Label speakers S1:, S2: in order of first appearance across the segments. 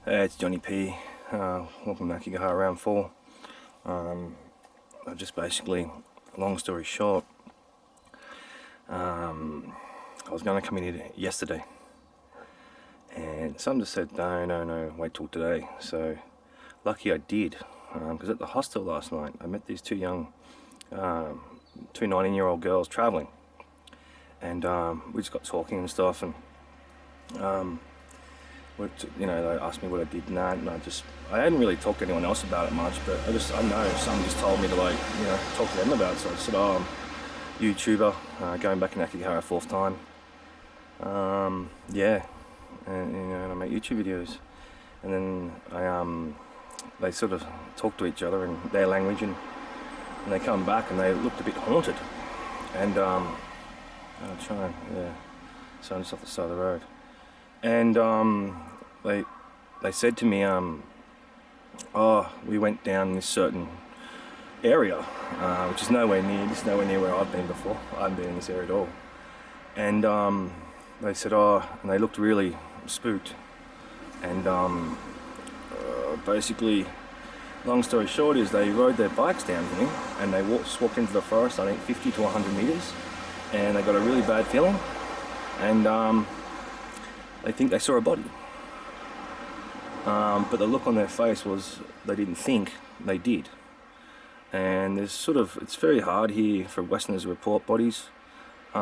S1: Hey, it's Johnny P. Welcome to Aokigahara round 4. I just basically, long story short, I was going to come in here yesterday, and some just said no, wait till today. So lucky I did, because at the hostel last night I met these two 19-year-old girls travelling, and we just got talking and stuff, and they asked me what I did and that, and I hadn't really talked to anyone else about it much, but I know someone just told me to talk to them about it. So I said, I'm a YouTuber, going back in Aokigahara 4th time, yeah, and I make YouTube videos, and then they sort of talk to each other in their language, and they come back and they looked a bit haunted, and I'll try, yeah, so I'm just off the side of the road. And they said to me, we went down this certain area, which is nowhere near where I've been before. I haven't been in this area at all. And they said, and they looked really spooked. And basically, long story short is they rode their bikes down here, and they walked into the forest, I think 50 to 100 meters, and they got a really bad feeling, and they think they saw a body, but the look on their face was they didn't think, they did. And it's very hard here for Westerners to report bodies. As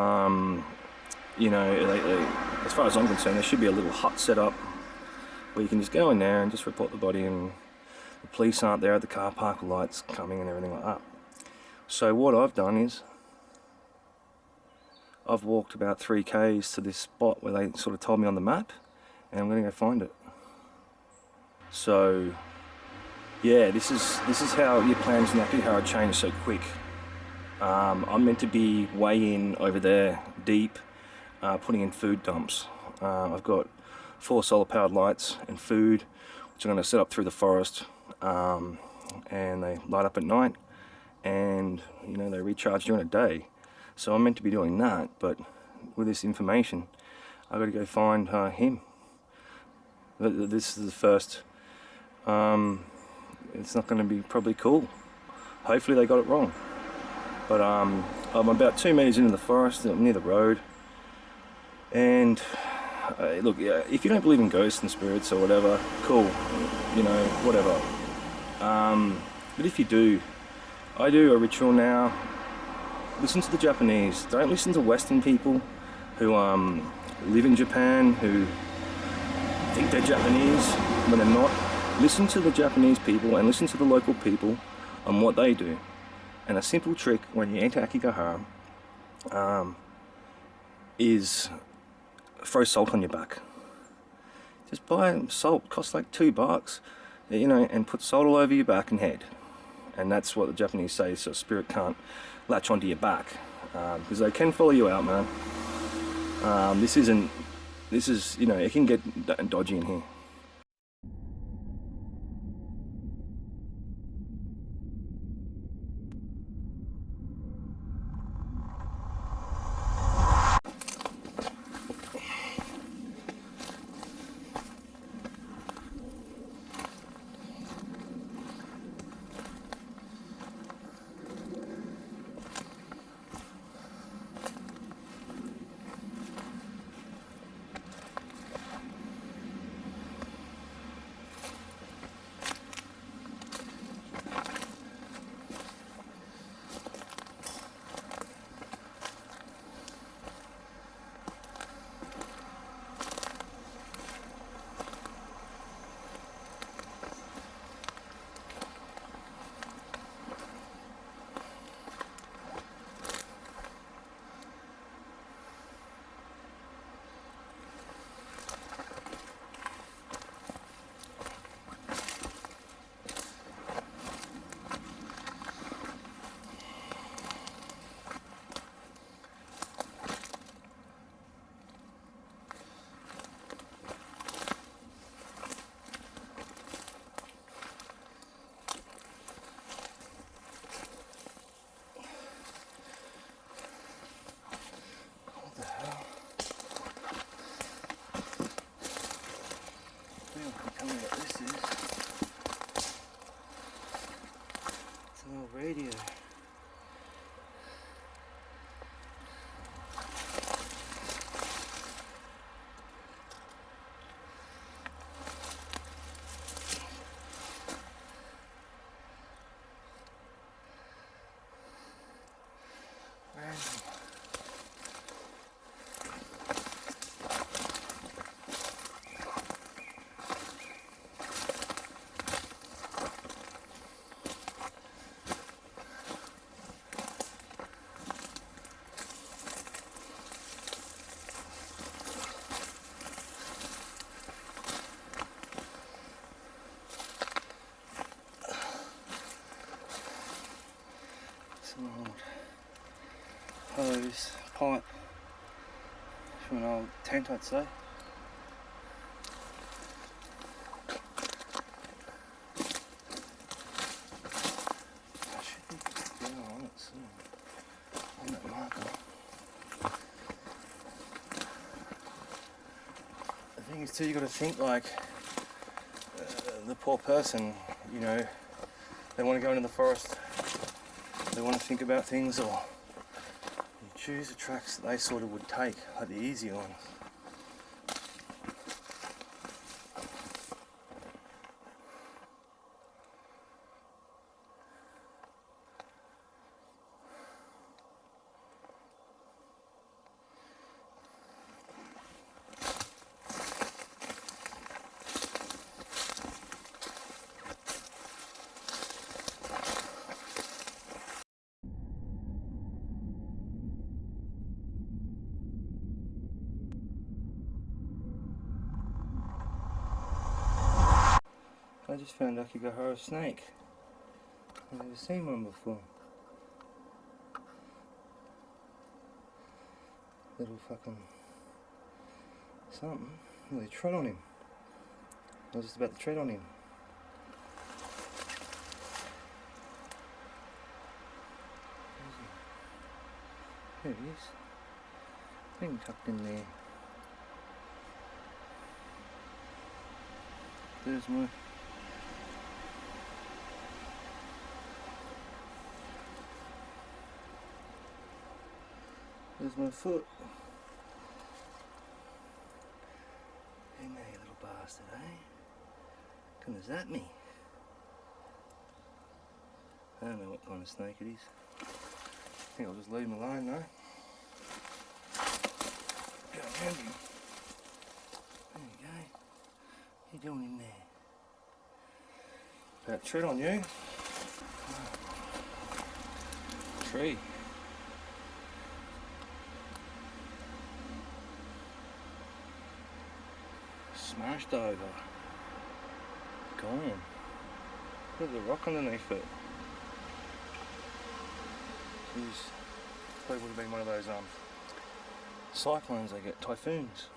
S1: far as I'm concerned, there should be a little hut set up where you can just go in there and just report the body, and the police aren't there at the car park, lights coming and everything like that. So what I've done is I've walked about 3 k's to this spot where they sort of told me on the map, and I'm going to go find it. So yeah, this is how your plans in Aokigahara change so quick. I'm meant to be way in over there, deep, putting in food dumps. I've got 4 solar powered lights and food, which I'm going to set up through the forest, and they light up at night, and they recharge during the day. So I'm meant to be doing that, but with this information, I've got to go find him. This is the first. It's not going to be probably cool. Hopefully they got it wrong. But I'm about 2 meters into the forest, near the road. And look, if you don't believe in ghosts and spirits or whatever, cool. Whatever. But if you do, I do a ritual now. Listen to the Japanese. Don't listen to Western people who live in Japan, who think they're Japanese when they're not. Listen to the Japanese people and listen to the local people on what they do. And a simple trick when you enter Aokigahara is throw salt on your back. Just buy salt, costs like $2, and put salt all over your back and head. And that's what the Japanese say, so a spirit can't latch onto your back, because they can follow you out, man. It can get dodgy in here. hose pipe from an old tent, I'd say. I should be on it soon. On that marker. The thing is too, you got to think like the poor person, you know, they want to go into the forest, they want to think about things, or you choose the tracks that they sort of would take, like the easier ones. I just found Aokigahara snake. I've never seen one before. Little fucking something. They trod on him. I was just about to tread on him. There he is. Thing tucked in there. There's my foot. Hey now, you little bastard, eh? Come is that me? I don't know what kind of snake it is. I think I'll just leave him alone though. Go around him. There you go. What are you doing in there? About to tread on you. Tree. Smashed over. Gone. Look at the rock underneath it. Jeez. Probably would have been one of those cyclones they get, typhoons.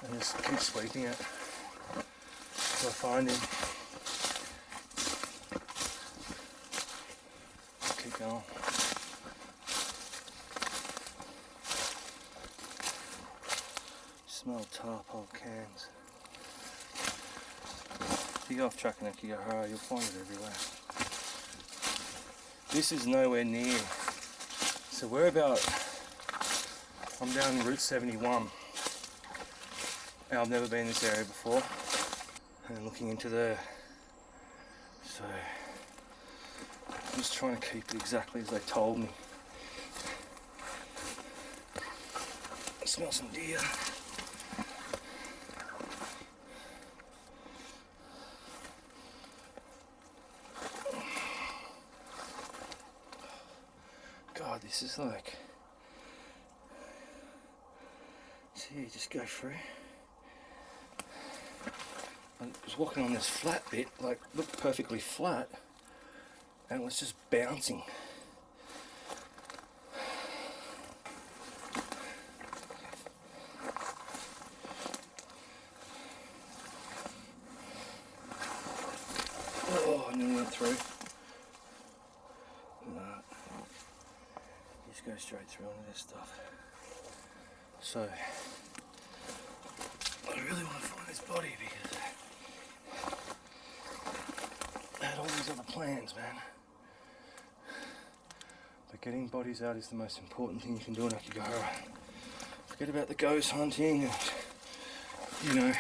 S1: And just keep sweeping it till I find him. Keep going. Smell tarpole cans. If you go off track in Aokigahara, you'll find it everywhere. This is nowhere near. So we're about, I'm down Route 71. I've never been in this area before, and looking into there, so I'm just trying to keep it exactly as they told me. I smell some deer. God, this is like, see, you just go through. I was walking on this flat bit, like looked perfectly flat, and it was just bouncing. Oh, I nearly went through. No, just go straight through onto this stuff. So, I really want to find this body because plans, man. But getting bodies out is the most important thing you can do in Aokigahara. Forget about the ghost hunting and, you know.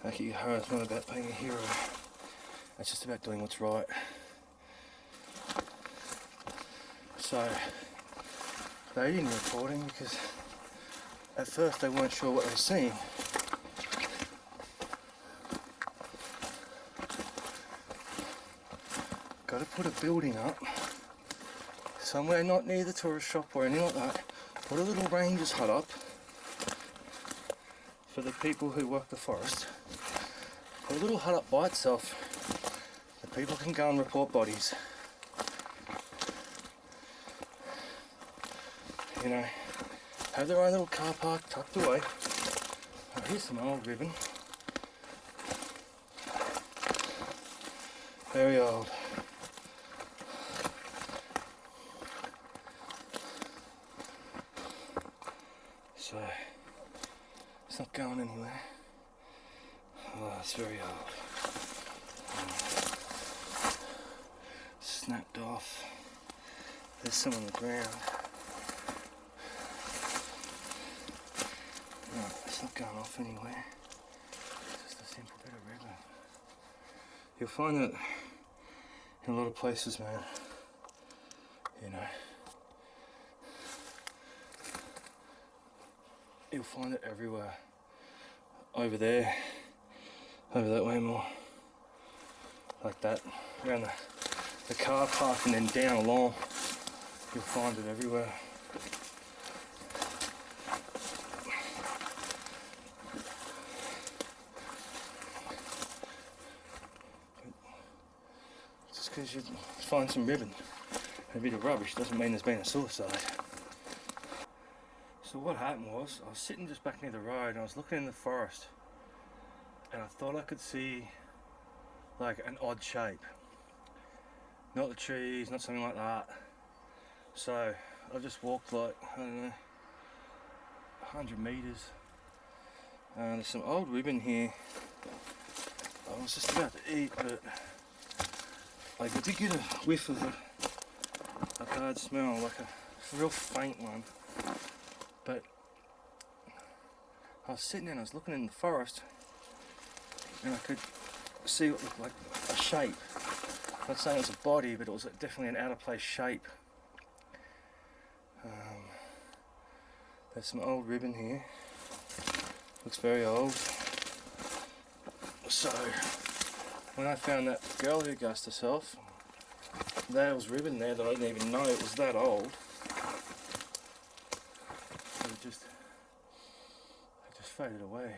S1: Aokigahara is not about being a hero. It's just about doing what's right. So they didn't report him because at first they weren't sure what they were seeing. Got to put a building up somewhere not near the tourist shop or anything like that. Put a little ranger's hut up for the people who work the forest. Put a little hut up by itself. The people can go and report bodies. You know, have their own little car park tucked away. Oh, here's some old ribbon. Very old. So, it's not going anywhere. Oh, it's very old. Snapped off. There's some on the ground. No, it's not going off anywhere. It's just a simple bit of ribbon. You'll find that in a lot of places, man. You know. You'll find it everywhere. Over there. Over that way more. Like that. Around the car park and then down along. You'll find it everywhere. Just because you find some ribbon and a bit of rubbish doesn't mean there's been a suicide. So what happened was, I was sitting just back near the road and I was looking in the forest and I thought I could see like an odd shape. Not the trees, not something like that. So I just walked like, I don't know, 100 meters. And there's some old ribbon here. I was just about to eat, but like I did get a whiff of a bad smell, like a real faint one. But I was sitting there and I was looking in the forest and I could see what looked like a shape. I'm not saying it was a body, but it was definitely an out of place shape. There's some old ribbon here. Looks very old. So when I found that girl who gassed herself, there was ribbon there that I didn't even know it was that old. It just faded away.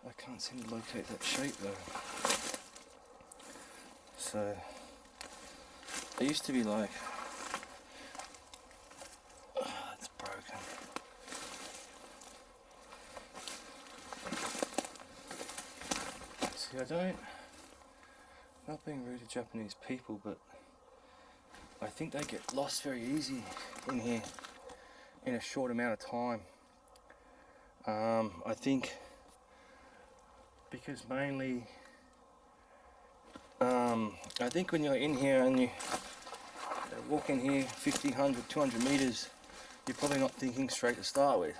S1: I can't seem to locate that shape though. So it used to be like, it's broken. See, not being rude to Japanese people, but I think they get lost very easy in here in a short amount of time. I think because mainly I think when you're in here and you walk in here 50, 100, 200 meters, you're probably not thinking straight to start with.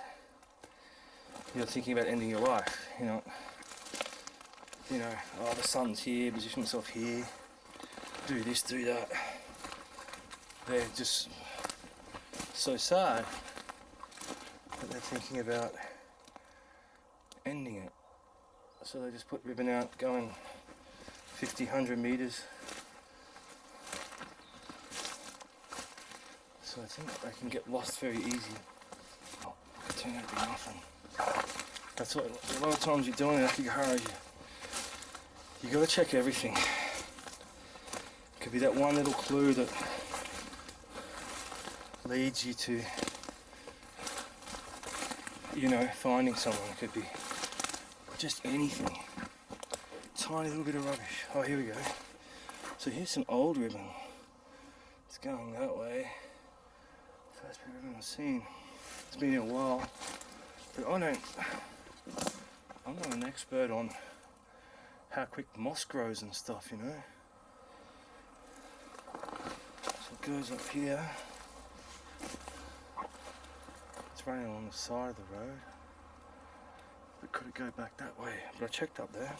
S1: You're thinking about ending your life, you know, oh, the sun's here, position myself here, do this, do that. They're just so sad that they're thinking about ending it. So they just put ribbon out going 50, 100 meters. So I think they can get lost very easy. Oh, it turned out to be nothing. That's what a lot of times you're doing in Aokigahara. You got to check everything. Could be that one little clue that leads you to, finding someone. It could be just anything. Tiny little bit of rubbish. Oh, here we go. So here's some old ribbon. It's going that way. First bit of ribbon I've seen. It's been here a while, but I'm not an expert on how quick moss grows and stuff, you know. So it goes up here. It's running along the side of the road. But could it go back that way? But I checked up there.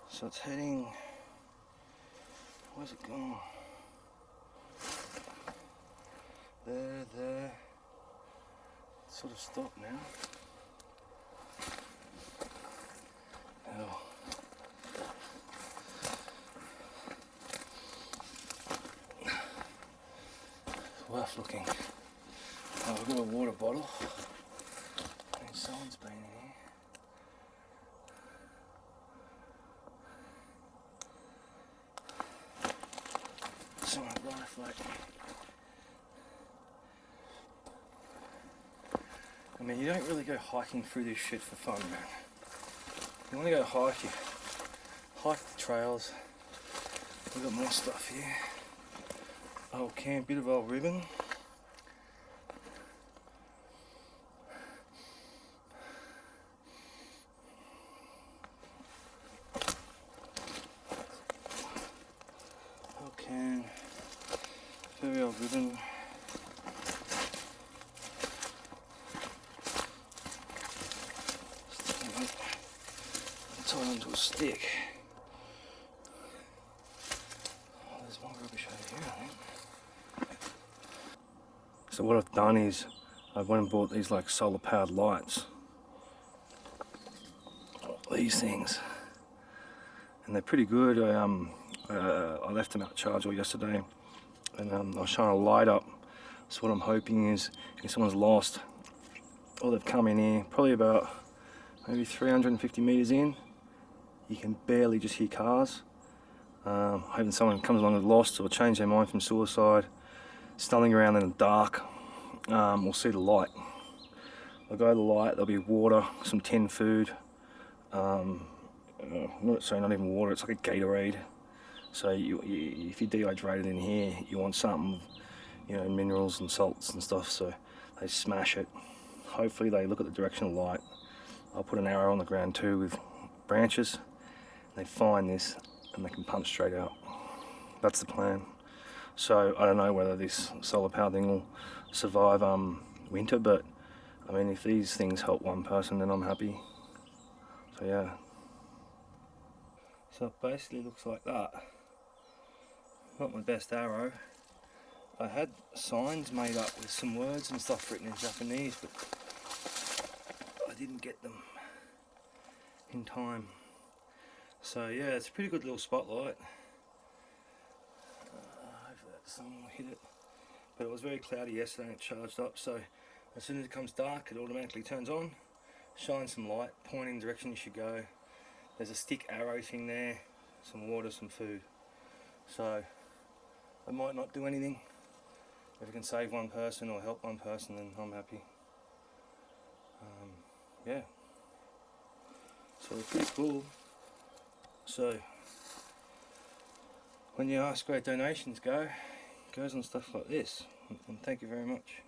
S1: So it's heading... Where's it gone? There. It's sort of stopped now. Oh. It's worth looking. Oh, I've got a water bottle. I think someone's been in here. Someone life like. I mean, you don't really go hiking through this shit for fun, man. You want to go hike, you hike the trails. We've got more stuff here. Old can, bit of old ribbon. Old can, very old ribbon. Tied onto a stick. Oh, there's more rubbish over here, I think. So what I've done is I went and bought these like solar powered lights. These things. And they're pretty good. I left them out charge all yesterday and I was trying to light up. So what I'm hoping is if someone's lost or they've come in here probably about maybe 350 meters in, you can barely just hear cars. Hoping someone comes along and lost or changed their mind from suicide, stumbling around in the dark, will see the light. They'll go to the light, there'll be water, some tinned food, not even water, it's like a Gatorade. So if you're dehydrated in here, you want something, you know, minerals and salts and stuff, so they smash it. Hopefully they look at the direction of the light. I'll put an arrow on the ground too with branches. They find this and they can punch straight out. That's the plan. So I don't know whether this solar power thing will survive winter, but I mean if these things help one person then I'm happy. So yeah. So it basically looks like that. Not my best arrow. I had signs made up with some words and stuff written in Japanese, but I didn't get them in time. So yeah, it's a pretty good little spotlight. Hopefully that sun will hit it. But it was very cloudy yesterday and it charged up, so as soon as it comes dark it automatically turns on, shines some light, pointing the direction you should go. There's a stick arrow thing there, some water, some food. So I might not do anything. If it can save one person or help one person, then I'm happy. Yeah. So they're pretty cool. So when you ask where donations go, it goes on stuff like this. And thank you very much.